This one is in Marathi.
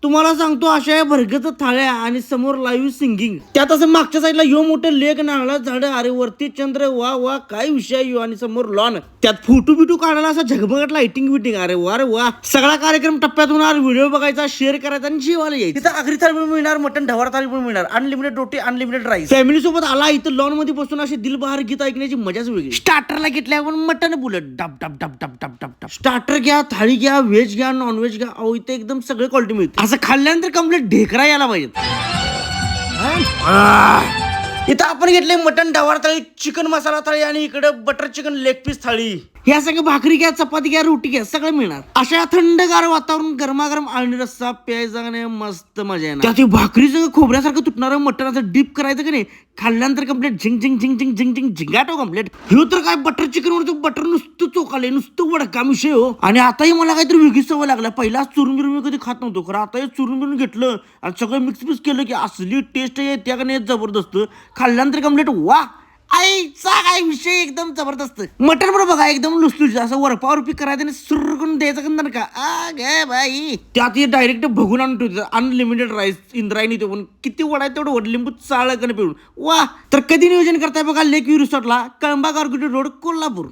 तुम्हाला सांगतो अशा भरगत थाळ्या आणि समोर लाईव्ह सिंगिंग, त्यात असं मागच्या साईडला यो मोठं लेक, नारळा झाड, अरे वरती चंद्र, वा वा काय विषय यो, आणि समोर लॉन, त्यात फोटो बिटू काढायला असं झगमगट लाइटिंग बिटिंग, अरे वा रे वा. सगळा कार्यक्रम टप्प्यात होणार, व्हिडिओ बघायचा, शेअर करायचा आणि जेवायला यायचं. तिथं आगरी थाळी पण मिळणार, मटन ढवार थाळी पण मिळणार, अनलिमिटेड रोटी, अनलिमिटेड राईस. फॅमिली सोबत आला इथं लॉन मध्ये बसून असे दिलबहार गीत ऐकण्याची मजाच वेगळी. स्टार्टरला घेतल्यावर मटन बुलेट डब डब डब डब डब डब डब. स्टार्टर घ्या, थाळी घ्या, व्हेज घ्या, नॉन व्हेज घ्या, अहो इथे एकदम सगळे क्वालिटी मिळते. असं खाल्ल्यानंतर कम्प्लीट ढेकरा यायला पाहिजे. इथं आपण घेतले मटन ढवार थाळी, चिकन मसाला थाळी आणि इकडे बटर चिकन लेग पीस थाळी. ह्या सगळं भाकरी घ्या, चपाती घ्या, रोटी घ्या, सगळं मिळणार. अशा थंडगार वातावरण, गरमागरम आळणी रस्सा प्यायचा का नाही, मस्त मजा येणार. त्यात भाकरी सगळं खोबऱ्यासारखं तुटणारं मटन असं डीप करायचं का नाही, खाल्ल्यानंतर कम्प्लीट झिंग झिंग झिंग झिंग झिंग झिंग झिंगाटो कम्प्लीट. ह्यो तर काय बटर चिकन वरचं बटर नुसतं चोकाले, नुसतं वडका विषय हो. आणि आताही मला काहीतरी वेगळी सवय लागला. पहिला चुरून बिरून मी कधी खात नव्हतो, खरं आता हे चुरून बिरून घेतलं आणि सगळं मिक्स मिक्स केलं की असली टेस्ट येते का नाही जबरदस्त. खाल्ल्यानंतर कम्प्लीट वा आईचा काय विषय एकदम जबरदस्त. मटन बरोबर बघा एकदम लुसलुस असं वरपावरपी करायचं आणि सुरू करून द्यायचं का का आ गे बाई. त्यात डायरेक्ट भगून आणून ठेवतो अनलिमिटेड राईस. इंद्रायणी ते पण किती वडा तेवढं वड लिंबू चाळ पिळून वा. तर कधी नियोजन करताय बघा लेक व्ह्यू रिसॉर्टला, कळंबा गारगुटी रोड, कोल्हापूर.